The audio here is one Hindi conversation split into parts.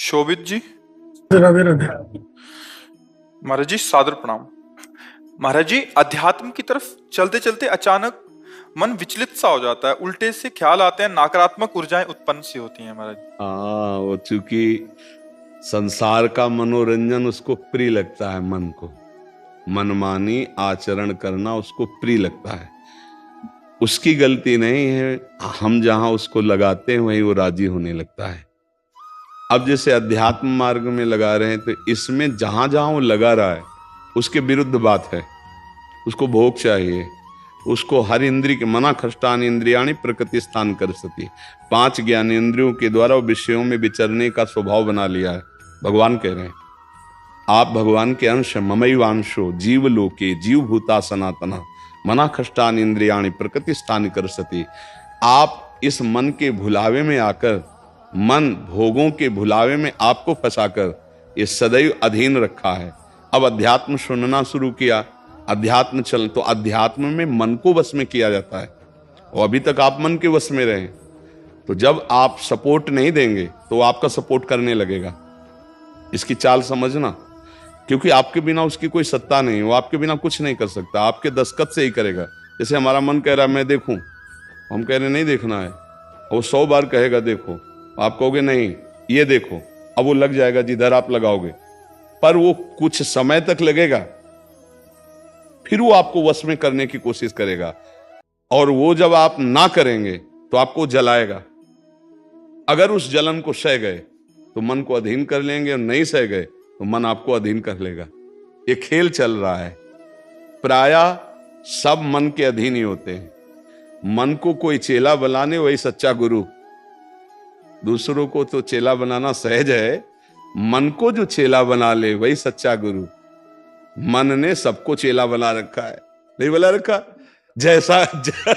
शोभित जी। राधे राधे। महाराज जी सादर प्रणाम। महाराज जी, अध्यात्म की तरफ चलते चलते अचानक मन विचलित सा हो जाता है, उल्टे से ख्याल आते हैं, नकारात्मक ऊर्जाएं उत्पन्न सी होती हैं महाराज। हाँ, वो चूंकि संसार का मनोरंजन उसको प्रिय लगता है, मन को मनमानी आचरण करना उसको प्रिय लगता है। उसकी गलती नहीं है, हम जहां उसको लगाते हैं वहीं वो राजी होने लगता है। अब जैसे अध्यात्म मार्ग में लगा रहे हैं तो इसमें जहां जहां वो लगा रहा है उसके विरुद्ध बात है। उसको भोग चाहिए, उसको हर इंद्रिय के मना खष्टान इंद्रियाणी प्रकृति स्थान कर सती। 5 ज्ञानेंद्रियों के द्वारा वो विषयों में विचरने का स्वभाव बना लिया है। भगवान कह रहे हैं आप भगवान के अंश, ममैवांशो जीव लोके जीव भूता सनातना मना खष्टान इंद्रियाणी प्रकृति स्थान कर सती। आप इस मन के भुलावे में आकर, मन भोगों के भुलावे में आपको फंसाकर ये सदैव अधीन रखा है। अब अध्यात्म सुनना शुरू किया, अध्यात्म चल तो अध्यात्म में मन को वश में किया जाता है और अभी तक आप मन के वश में रहे। तो जब आप सपोर्ट नहीं देंगे तो वो आपका सपोर्ट करने लगेगा। इसकी चाल समझना, क्योंकि आपके बिना उसकी कोई सत्ता नहीं, वो आपके बिना कुछ नहीं कर सकता, आपके दस्तखत से ही करेगा। जैसे हमारा मन कह रहा है मैं देखूं, हम कह रहे नहीं देखना है, वो 100 बार कहेगा देखो, आप कहोगे नहीं ये देखो, अब वो लग जाएगा जिधर आप लगाओगे, पर वो कुछ समय तक लगेगा, फिर वो आपको वश में करने की कोशिश करेगा। और वो जब आप ना करेंगे तो आपको जलाएगा। अगर उस जलन को सह गए तो मन को अधीन कर लेंगे, और नहीं सह गए तो मन आपको अधीन कर लेगा। ये खेल चल रहा है। प्रायः सब मन के अधीन ही होते हैं। मन को कोई चेला बनाने वही सच्चा गुरु। दूसरों को तो चेला बनाना सहज है, मन को जो चेला बना ले वही सच्चा गुरु। मन ने सबको चेला बना रखा है, नहीं बना रखा? जैसा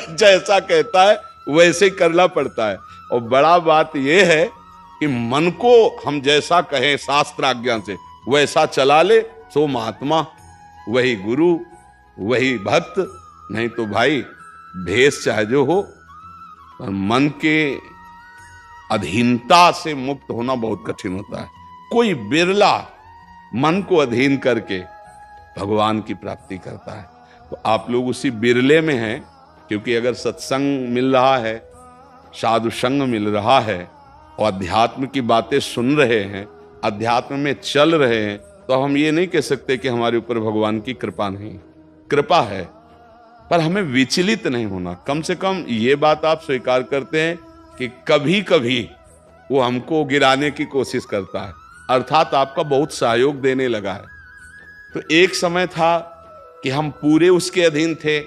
जैसा कहता है वैसे ही करना पड़ता है। और बड़ा बात यह है कि मन को हम जैसा कहें शास्त्र आज्ञा से वैसा चला ले, सो महात्मा, वही गुरु, वही भक्त। नहीं तो भाई भेष चाहे जो हो, पर मन के अधीनता से मुक्त होना बहुत कठिन होता है। कोई बिरला मन को अधीन करके भगवान की प्राप्ति करता है। तो आप लोग उसी बिरले में हैं, क्योंकि अगर सत्संग मिल रहा है, साधु संग मिल रहा है और अध्यात्म की बातें सुन रहे हैं, अध्यात्म में चल रहे हैं, तो हम ये नहीं कह सकते कि हमारे ऊपर भगवान की कृपा नहीं। कृपा है, पर हमें विचलित नहीं होना। कम से कम ये बात आप स्वीकार करते हैं कि कभी कभी वो हमको गिराने की कोशिश करता है, अर्थात आपका बहुत सहयोग देने लगा है। तो एक समय था कि हम पूरे उसके अधीन थे,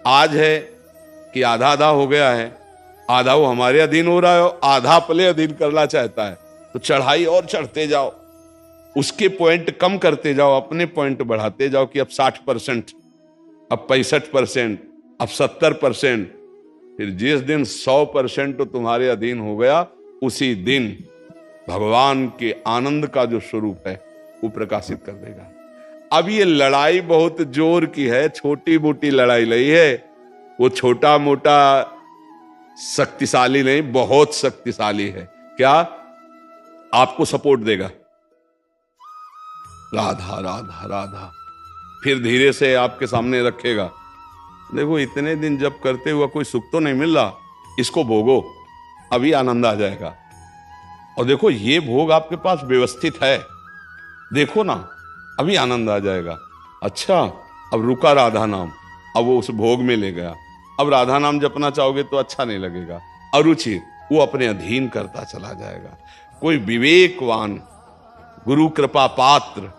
आज है कि आधा आधा हो गया है। आधा वो हमारे अधीन हो रहा है, आधा अपने अधीन करना चाहता है। तो चढ़ाई और चढ़ते जाओ, उसके पॉइंट कम करते जाओ, अपने पॉइंट बढ़ाते जाओ कि अब 60%, अब 65%, अब 70%। फिर जिस दिन 100% तो तुम्हारे अधीन हो गया, उसी दिन भगवान के आनंद का जो स्वरूप है वो प्रकाशित कर देगा। अब ये लड़ाई बहुत जोर की है, छोटी मोटी लड़ाई नहीं है। वो छोटा मोटा शक्तिशाली नहीं, बहुत शक्तिशाली है। क्या? आपको सपोर्ट देगा, राधा राधा राधा, फिर धीरे से आपके सामने रखेगा। देखो इतने दिन जब करते हुआ कोई सुख तो नहीं मिल रहा, इसको भोगो, अभी आनंद आ जाएगा। और देखो ये भोग आपके पास व्यवस्थित है, देखो ना, अभी आनंद आ जाएगा। अच्छा, अब रुका राधा नाम, अब वो उस भोग में ले गया। अब राधा नाम जपना चाहोगे तो अच्छा नहीं लगेगा, अरुचि, वो अपने अधीन करता चला जाएगा। कोई विवेकवान गुरु कृपा पात्र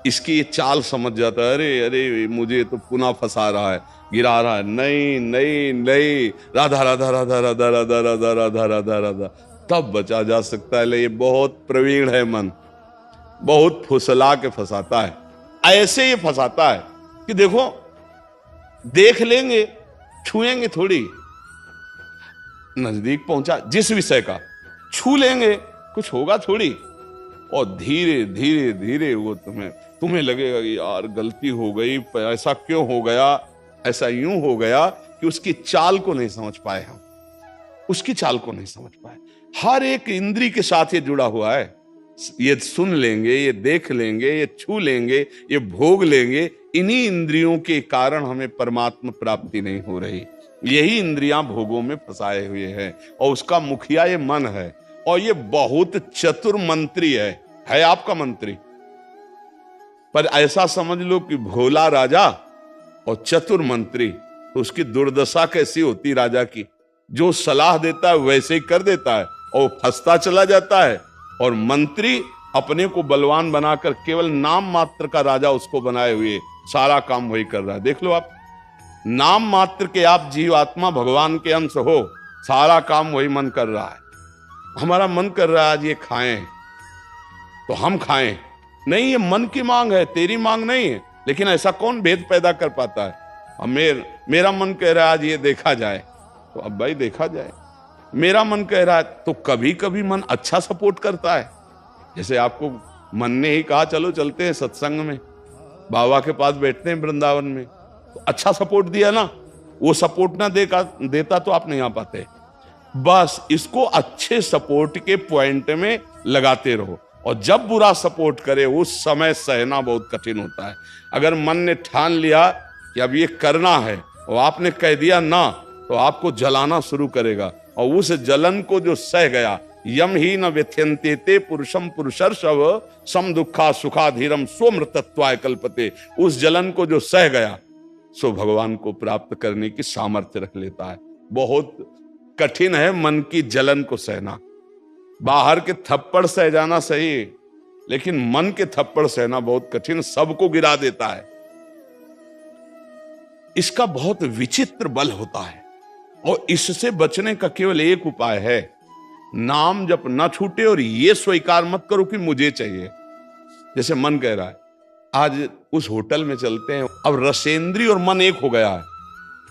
इसकी ये चाल समझ जाता है, अरे अरे मुझे तो पुनः फंसा रहा है, गिरा रहा है। नहीं नहीं नहीं, राधा राधा राधा राधा राधा राधा राधा राधा राधा, तब बचा जा सकता है। ले ये बहुत प्रवीण है मन, बहुत फुसला के फंसाता है। ऐसे ये फंसाता है कि देखो देख लेंगे, छुएंगे थोड़ी, नजदीक पहुंचा जिस विषय का, छू लेंगे, कुछ होगा थोड़ी, और धीरे धीरे धीरे वो तुम्हें लगेगा कि यार गलती हो गई, ऐसा क्यों हो गया, ऐसा यूं हो गया कि उसकी चाल को नहीं समझ पाए हम, उसकी चाल को नहीं समझ पाए। हर एक इंद्री के साथ ये जुड़ा हुआ है। ये सुन लेंगे, ये देख लेंगे, ये छू लेंगे, ये भोग लेंगे, इन्हीं इंद्रियों के कारण हमें परमात्मा प्राप्ति नहीं हो रही। यही इंद्रियां भोगों में फंसाए हुए हैं और उसका मुखिया ये मन है। और ये बहुत चतुर मंत्री है आपका मंत्री। पर ऐसा समझ लो कि भोला राजा और चतुर मंत्री, तो उसकी दुर्दशा कैसी होती राजा की। जो सलाह देता है वैसे ही कर देता है और फंसता चला जाता है। और मंत्री अपने को बलवान बनाकर केवल नाम मात्र का राजा उसको बनाए हुए सारा काम वही कर रहा है। देख लो आप, नाम मात्र के आप जीवात्मा भगवान के अंश हो, सारा काम वही मन कर रहा है। हमारा मन कर रहा है आज ये खाएं तो हम खाएं, नहीं, ये मन की मांग है, तेरी मांग नहीं है। लेकिन ऐसा कौन भेद पैदा कर पाता है। मेरा मन कह रहा है आज ये देखा जाए, तो अब भाई देखा जाए। मेरा मन कह रहा है, तो कभी कभी मन अच्छा सपोर्ट करता है। जैसे आपको मन ने ही कहा चलो चलते हैं सत्संग में, बाबा के पास बैठते हैं वृंदावन में, तो अच्छा सपोर्ट दिया ना। वो सपोर्ट ना देता तो आप नहीं आ पाते। बस इसको अच्छे सपोर्ट के पॉइंट में लगाते रहो। और जब बुरा सपोर्ट करे उस समय सहना बहुत कठिन होता है। अगर मन ने ठान लिया कि अब ये करना है और आपने कह दिया ना, तो आपको जलाना शुरू करेगा। और उस जलन को जो सह गया, यम ही न व्यथ्यन्ते ते पुरुषम पुरुषर्षव सम दुखा सुखाधीरम स्वमृतत्वाय कल्पते। उस जलन को जो सह गया सो भगवान को प्राप्त करने की सामर्थ्य रख लेता है। बहुत कठिन है मन की जलन को सहना। बाहर के थप्पड़ सह जाना सही, लेकिन मन के थप्पड़ सहना बहुत कठिन, सबको गिरा देता है। इसका बहुत विचित्र बल होता है और इससे बचने का केवल एक उपाय है, नाम जप न छूटे और ये स्वीकार मत करो कि मुझे चाहिए। जैसे मन कह रहा है आज उस होटल में चलते हैं, अब रसेंद्री और मन एक हो गया है।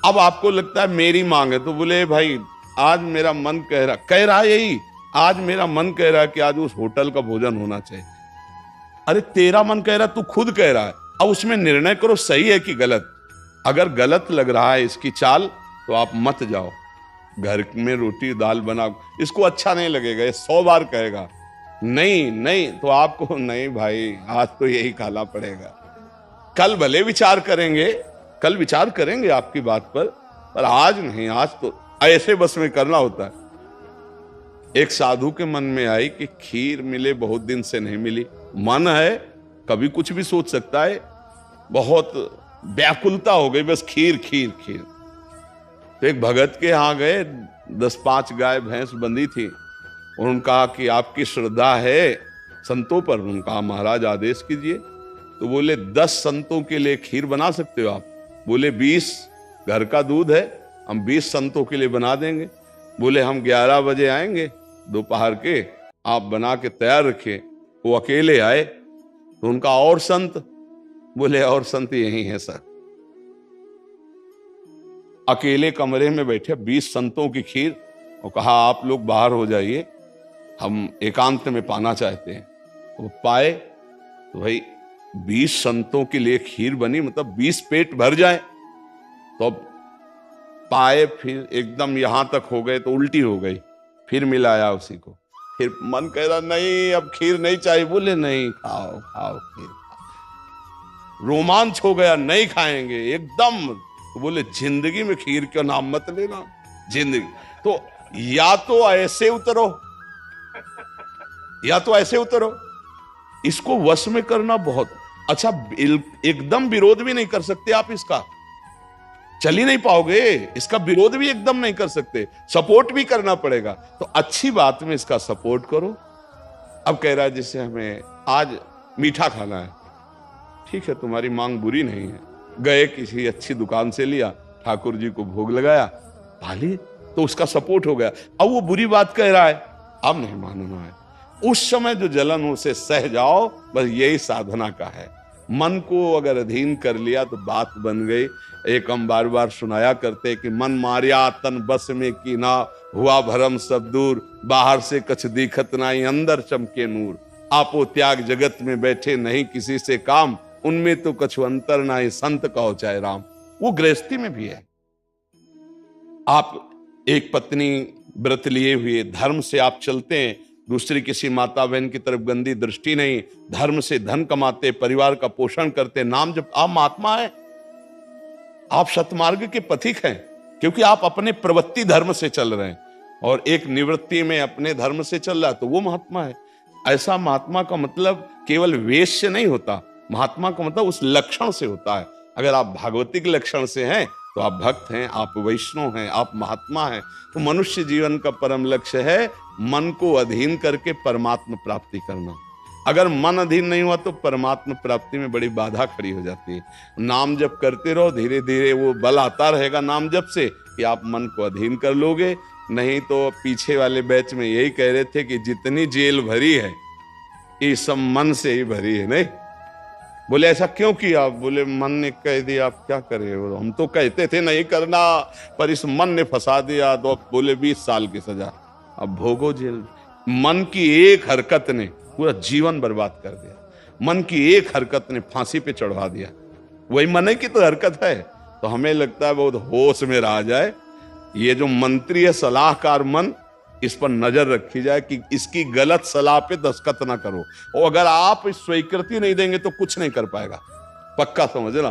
अब आपको लगता है मेरी मांग है, तो बोले भाई आज मेरा मन कह रहा है यही, आज मेरा मन कह रहा है कि आज उस होटल का भोजन होना चाहिए। अरे तेरा मन कह रहा है, तू खुद कह रहा है, अब उसमें निर्णय करो सही है कि गलत। अगर गलत लग रहा है इसकी चाल तो आप मत जाओ। घर में रोटी दाल बनाओ, इसको अच्छा नहीं लगेगा, ये 100 बार कहेगा नहीं नहीं, तो आपको नहीं भाई आज तो यही खाना पड़ेगा। कल भले विचार करेंगे, कल विचार करेंगे आपकी बात पर आज नहीं, आज तो ऐसे बस में करना होता है। एक साधु के मन में आई कि खीर मिले, बहुत दिन से नहीं मिली। मन है कभी कुछ भी सोच सकता है, बहुत व्याकुलता हो गई, बस खीर खीर खीर। तो एक भगत के यहां गए, 10-5 गाय भैंस बंधी थी। उन्होंने कहा कि आपकी श्रद्धा है संतों पर। उन्होंने कहा महाराज आदेश कीजिए। तो बोले 10 संतों के लिए खीर बना सकते हो आप? बोले 20, घर का दूध है, हम 20 संतों के लिए बना देंगे। बोले हम 11 बजे आएंगे दोपहर के, आप बना के तैयार रखिए। वो अकेले आए तो उनका और संत, बोले और संत यही है सर। अकेले कमरे में बैठे 20 संतों की खीर और कहा आप लोग बाहर हो जाइए, हम एकांत में पाना चाहते हैं। वो पाए तो भाई 20 संतों के लिए खीर बनी, मतलब 20 पेट भर जाए। तो अब पाए, फिर एकदम यहां तक हो गए तो उल्टी हो गई, फिर मिलाया उसी को। फिर मन कह रहा नहीं अब खीर नहीं चाहिए। बोले नहीं खाओ खाओ खीर। रोमांच हो गया, नहीं खाएंगे एकदम। तो बोले जिंदगी में खीर का नाम मत लेना, जिंदगी। तो या तो ऐसे उतरो, या तो ऐसे उतरो। इसको वश में करना बहुत अच्छा। एकदम विरोध भी नहीं कर सकते आप इसका, चल ही नहीं पाओगे। इसका विरोध भी एकदम नहीं कर सकते, सपोर्ट भी करना पड़ेगा। तो अच्छी बात में इसका सपोर्ट करो। अब कह रहा है जैसे हमें आज मीठा खाना है, ठीक है तुम्हारी मांग बुरी नहीं है। गए किसी अच्छी दुकान से लिया, ठाकुर जी को भोग लगाया, पाली, तो उसका सपोर्ट हो गया। अब वो बुरी बात कह रहा है, अब नहीं मानना है। उस समय जो जलन उसे सह जाओ, बस यही साधना का है। मन को अगर अधीन कर लिया तो बात बन गई। एक हम बार बार सुनाया करते कि मन मारिया तन बस में की ना, हुआ भरम सब दूर, बाहर से कछ दिखत नाई, अंदर चमके नूर। आपो त्याग जगत में बैठे नहीं किसी से काम, उनमें तो कछु अंतर नाई, संत कहो चाहे राम। वो गृहस्थी में भी है। आप एक पत्नी व्रत लिए हुए धर्म से आप चलते हैं दूसरी किसी माता बहन की तरफ गंदी दृष्टि नहीं, धर्म से धन कमाते, परिवार का पोषण करते, नाम जब आप महात्मा है, आप सतमार्ग के पथिक हैं, क्योंकि आप अपने प्रवृत्ति धर्म से चल रहे हैं और एक निवृत्ति में अपने धर्म से चल रहा है, तो वो महात्मा है। ऐसा महात्मा का मतलब केवल वेश से नहीं होता, महात्मा का मतलब उस लक्षण से होता है। अगर आप भागवतिक लक्षण से हैं तो आप भक्त हैं, आप वैष्णव हैं, आप महात्मा हैं। तो मनुष्य जीवन का परम लक्ष्य है मन को अधीन करके परमात्मा प्राप्ति करना। अगर मन अधीन नहीं हुआ तो परमात्मा प्राप्ति में बड़ी बाधा खड़ी हो जाती है। नाम जप करते रहो, धीरे धीरे वो बल आता रहेगा नाम जप से कि आप मन को अधीन कर लोगे। नहीं तो पीछे वाले बैच में यही कह रहे थे कि जितनी जेल भरी है ये सब मन से ही भरी है। नहीं बोले ऐसा क्यों किया? बोले मन ने कह दिया, आप क्या करें, हम तो कहते थे नहीं करना पर इस मन ने फंसा दिया, तो बोले 20 साल की सजा, अब भोगो जेल। मन की एक हरकत ने पूरा जीवन बर्बाद कर दिया, मन की एक हरकत ने फांसी पे चढ़वा दिया। वही मन की तो हरकत है। तो हमें लगता है बहुत होश में रहा जाए, ये जो मंत्री है सलाहकार मन, इस पर नजर रखी जाए कि इसकी गलत सलाह पे दस्तखत ना करो। और अगर आप स्वीकृति नहीं देंगे तो कुछ नहीं कर पाएगा, पक्का समझना।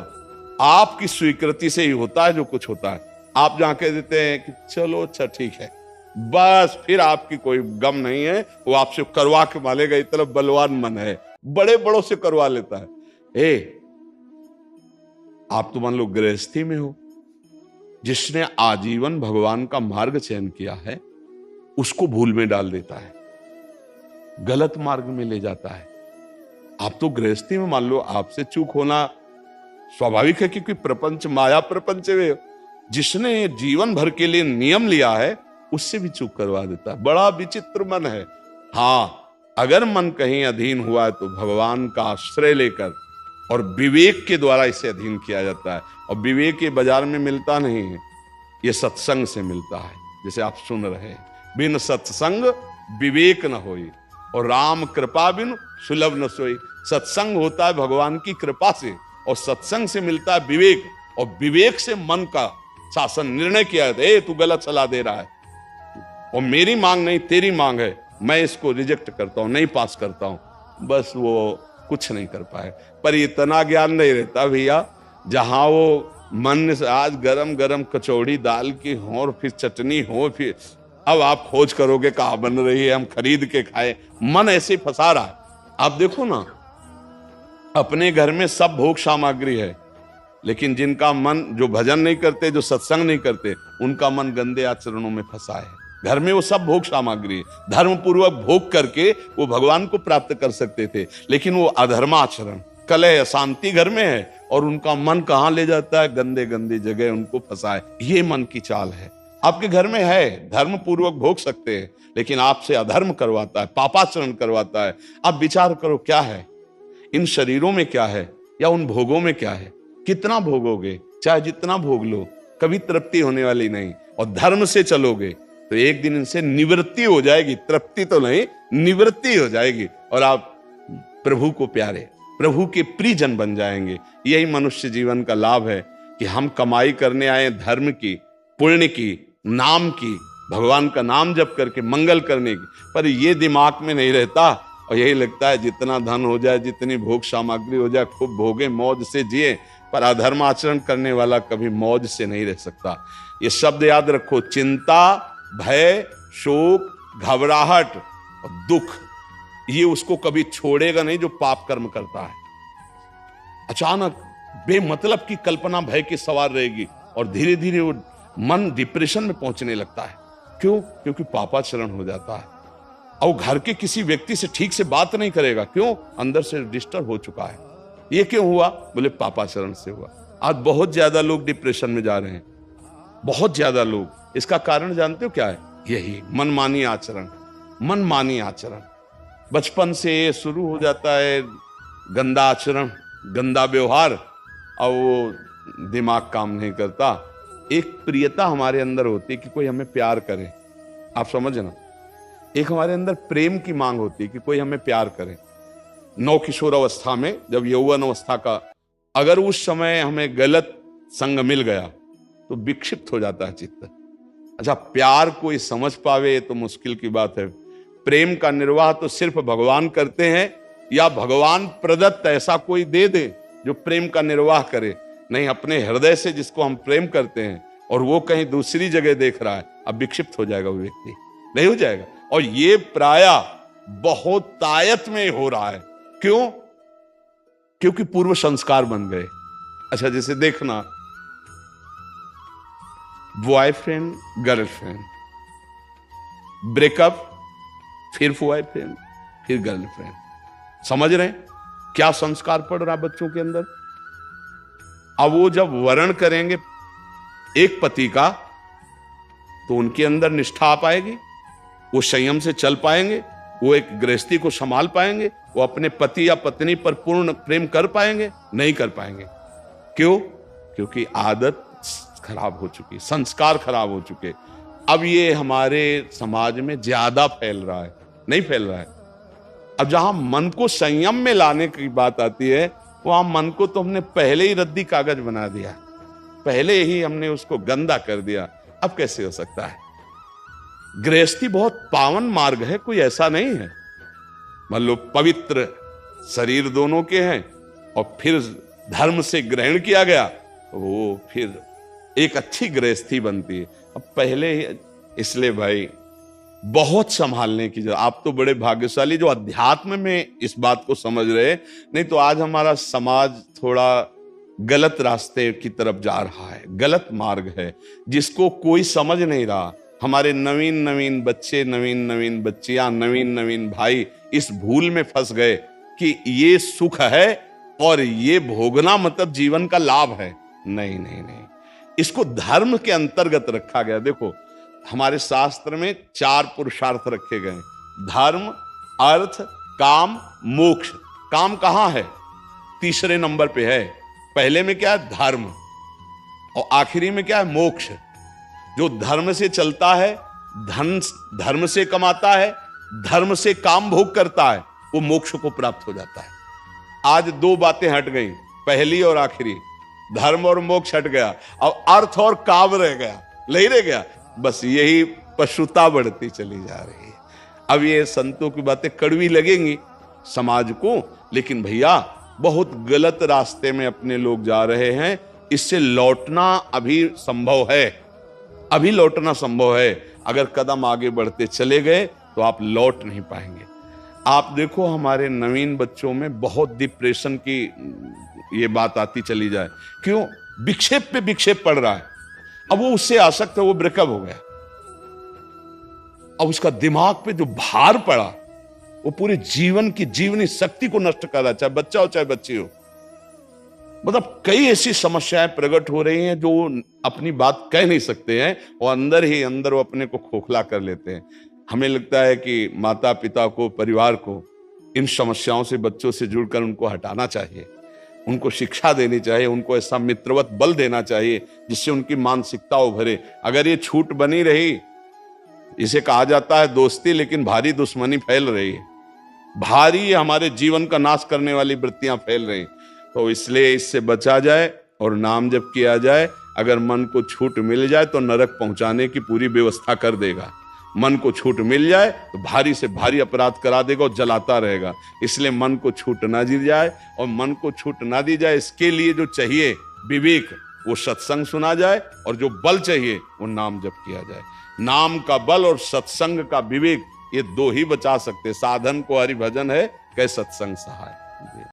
आपकी स्वीकृति से ही होता है जो कुछ होता है। आप जहां कह देते हैं कि चलो अच्छा ठीक है, बस फिर आपकी कोई गम नहीं है, वो आपसे करवा के मालेगा। इतना बलवान मन है, बड़े बड़ों से करवा लेता है। आप तो मान लो गृहस्थी में हो, जिसने आजीवन भगवान का मार्ग चयन किया है उसको भूल में डाल देता है, गलत मार्ग में ले जाता है। आप तो गृहस्थी में मान लो आपसे चूक होना स्वाभाविक है, क्योंकि प्रपंच माया प्रपंच में जिसने जीवन भर के लिए नियम लिया है उससे भी चूक करवा देता है। बड़ा विचित्र मन है। हाँ, अगर मन कहीं अधीन हुआ है तो भगवान का आश्रय लेकर और विवेक के द्वारा इसे अधीन किया जाता है। और विवेक ये बाजार में मिलता नहीं है, ये सत्संग से मिलता है। जैसे आप सुन रहे हैं, बिन सत्संग विवेक न होई और राम कृपा बिन सुलभ न सोई। सत्संग होता है भगवान की कृपा से, और सत्संग से मिलता है विवेक, और विवेक से मन का शासन निर्णय किया जाता है। तू गलत सलाह दे रहा है और मेरी मांग नहीं तेरी मांग है, मैं इसको रिजेक्ट करता हूं, नहीं पास करता हूं। बस वो कुछ नहीं कर पाए। पर इतना ज्ञान नहीं रहता भैया, जहां वो मन से आज गरम गरम कचौड़ी दाल की हो और फिर चटनी हो, फिर अब आप खोज करोगे कहाँ बन रही है, हम खरीद के खाए। मन ऐसे ही फंसा रहा है। आप देखो ना, अपने घर में सब भोग सामग्री है, लेकिन जिनका मन, जो भजन नहीं करते, जो सत्संग नहीं करते, उनका मन गंदे आचरणों में फंसा है। घर में वो सब भोग सामग्री, धर्म पूर्वक भोग करके वो भगवान को प्राप्त कर सकते थे, लेकिन वो अधर्माचरण, कलह, अशांति घर में है, और उनका मन कहां ले जाता है? गंदे गंदी जगह उनको फंसाए। ये मन की चाल है। आपके घर में है, धर्म पूर्वक भोग सकते हैं, लेकिन आपसे अधर्म करवाता है, पापाचरण करवाता है। आप विचार करो क्या है इन शरीरों में, क्या है, या उन भोगों में क्या है? कितना भोगोगे? चाहे जितना भोग लो, कभी तृप्ति होने वाली नहीं। और धर्म से चलोगे तो एक दिन इनसे निवृत्ति हो जाएगी, तृप्ति तो नहीं, निवृत्ति हो जाएगी, और आप प्रभु को प्यारे, प्रभु के प्रियजन बन जाएंगे। यही मनुष्य जीवन का लाभ है कि हम कमाई करने आए धर्म की, पुण्य की, नाम की, भगवान का नाम जप करके मंगल करने की, पर ये दिमाग में नहीं रहता। और यही लगता है जितना धन हो जाए, जितनी भोग सामग्री हो जाए, खूब भोगे, मौज से जिए। पर अधर्म आचरण करने वाला कभी मौज से नहीं रह सकता। ये शब्द याद रखो, चिंता, भय, शोक, घबराहट और दुख, ये उसको कभी छोड़ेगा नहीं जो पाप कर्म करता है। अचानक बेमतलब की कल्पना भय की सवार रहेगी और धीरे धीरे वो मन डिप्रेशन में पहुंचने लगता है। क्यों? क्योंकि पापाचरण हो जाता है। और घर के किसी व्यक्ति से ठीक से बात नहीं करेगा। क्यों? अंदर से डिस्टर्ब हो चुका है। ये क्यों हुआ? बोले पापाचरण से हुआ। आज बहुत ज्यादा लोग डिप्रेशन में जा रहे हैं, बहुत ज्यादा लोग। इसका कारण जानते हो क्या है? यही मनमानी आचरण। मनमानी आचरण बचपन से शुरू हो जाता है, गंदा आचरण, गंदा व्यवहार, और वो दिमाग काम नहीं करता। एक प्रियता हमारे अंदर होती है कि कोई हमें प्यार करे, आप समझना। एक हमारे अंदर प्रेम की मांग होती है कि कोई हमें प्यार करे। नौ किशोर अवस्था में, जब यौवन अवस्था का, अगर उस समय हमें गलत संग मिल गया तो विक्षिप्त हो जाता है चित्त। अच्छा, प्यार कोई समझ पावे तो मुश्किल की बात है। प्रेम का निर्वाह तो सिर्फ भगवान करते हैं, या भगवान प्रदत्त ऐसा कोई दे दे जो प्रेम का निर्वाह करे। नहीं, अपने हृदय से जिसको हम प्रेम करते हैं और वो कहीं दूसरी जगह देख रहा है, अब विक्षिप्त हो जाएगा वो व्यक्ति, नहीं हो जाएगा। और ये प्रायः बहुत तायत में हो रहा है। क्यों? क्योंकि पूर्व संस्कार बन गए। अच्छा, जैसे देखना, बॉयफ्रेंड गर्लफ्रेंड, ब्रेकअप, फिर बॉयफ्रेंड, फिर गर्लफ्रेंड। समझ रहे हैं क्या संस्कार पड़ रहा बच्चों के अंदर? अब वो जब वर्ण करेंगे एक पति का, तो उनके अंदर निष्ठा आ पाएगी, वो संयम से चल पाएंगे, वो एक गृहस्थी को संभाल पाएंगे, वो अपने पति या पत्नी पर पूर्ण प्रेम कर पाएंगे? नहीं कर पाएंगे। क्यों? क्योंकि आदत खराब हो चुकी, संस्कार खराब हो चुके। अब ये हमारे समाज में ज्यादा फैल रहा है, नहीं फैल रहा है। अब जहां मन को संयम में लाने की बात आती है, वहां मन को तो हमने पहले ही रद्दी कागज बना दिया, पहले ही हमने उसको गंदा कर दिया। अब कैसे हो सकता है? गृहस्थी बहुत पावन मार्ग है, कोई ऐसा नहीं है। मान लो पवित्र शरीर दोनों के हैं और फिर धर्म से ग्रहण किया गया, वो फिर एक अच्छी गृहस्थी बनती है। अब पहले ही, इसलिए भाई बहुत संभालने की जरूरत। आप तो बड़े भाग्यशाली जो अध्यात्म में इस बात को समझ रहे, नहीं तो आज हमारा समाज थोड़ा गलत रास्ते की तरफ जा रहा है, गलत मार्ग है जिसको कोई समझ नहीं रहा। हमारे नवीन नवीन बच्चे, नवीन नवीन बच्चियां, नवीन नवीन भाई इस भूल में फंस गए कि ये सुख है और ये भोगना मतलब जीवन का लाभ है। नहीं नहीं नहीं, इसको धर्म के अंतर्गत रखा गया। देखो, हमारे शास्त्र में 4 पुरुषार्थ रखे गए, धर्म, अर्थ, काम, मोक्ष। काम कहां है? तीसरे नंबर पे है। पहले में क्या है? धर्म, और आखिरी में क्या है? मोक्ष। जो धर्म से चलता है, धन धर्म से कमाता है, धर्म से काम भोग करता है, वो मोक्ष को प्राप्त हो जाता है। आज 2 बातें हट गई, पहली और आखिरी, धर्म और मोक्ष हट गया, अब अर्थ और काम रह गया, नहीं रह गया। बस यही पशुता बढ़ती चली जा रही है। अब ये संतों की बातें कड़वी लगेंगी समाज को, लेकिन भैया बहुत गलत रास्ते में अपने लोग जा रहे हैं। इससे लौटना अभी संभव है, अभी लौटना संभव है। अगर कदम आगे बढ़ते चले गए तो आप लौट नहीं पाएंगे। आप देखो, हमारे नवीन बच्चों में बहुत डिप्रेशन की ये बात आती चली जाए। क्यों? विक्षेप पे विक्षेप पड़ रहा है। अब वो उससे आसक्त है, वो ब्रेकअप हो गया, अब उसका दिमाग पे जो भार पड़ा वो पूरे जीवन की जीवनी शक्ति को नष्ट कर रहा है, चाहे बच्चा हो चाहे बच्ची हो। मतलब कई ऐसी समस्याएं प्रकट हो रही हैं जो अपनी बात कह नहीं सकते हैं और अंदर ही अंदर वो अपने को खोखला कर लेते हैं। हमें लगता है कि माता पिता को, परिवार को इन समस्याओं से, बच्चों से जुड़कर उनको हटाना चाहिए, उनको शिक्षा देनी चाहिए, उनको ऐसा मित्रवत बल देना चाहिए जिससे उनकी मानसिकता उभरे। अगर ये छूट बनी रही, इसे कहा जाता है दोस्ती, लेकिन भारी दुश्मनी फैल रही है, भारी हमारे जीवन का नाश करने वाली वृत्तियां फैल रही। तो इसलिए इससे बचा जाए और नाम जप किया जाए। अगर मन को छूट मिल जाए तो नरक पहुंचाने की पूरी व्यवस्था कर देगा। मन को छूट मिल जाए तो भारी से भारी अपराध करा देगा और जलाता रहेगा। इसलिए मन को छूट ना दी जाए, और मन को छूट ना दी जाए इसके लिए जो चाहिए विवेक, वो सत्संग सुना जाए, और जो बल चाहिए वो नाम जप किया जाए। नाम का बल और सत्संग का विवेक, ये 2 ही बचा सकते। साधन को हरि भजन है, कै सत्संग सहाय।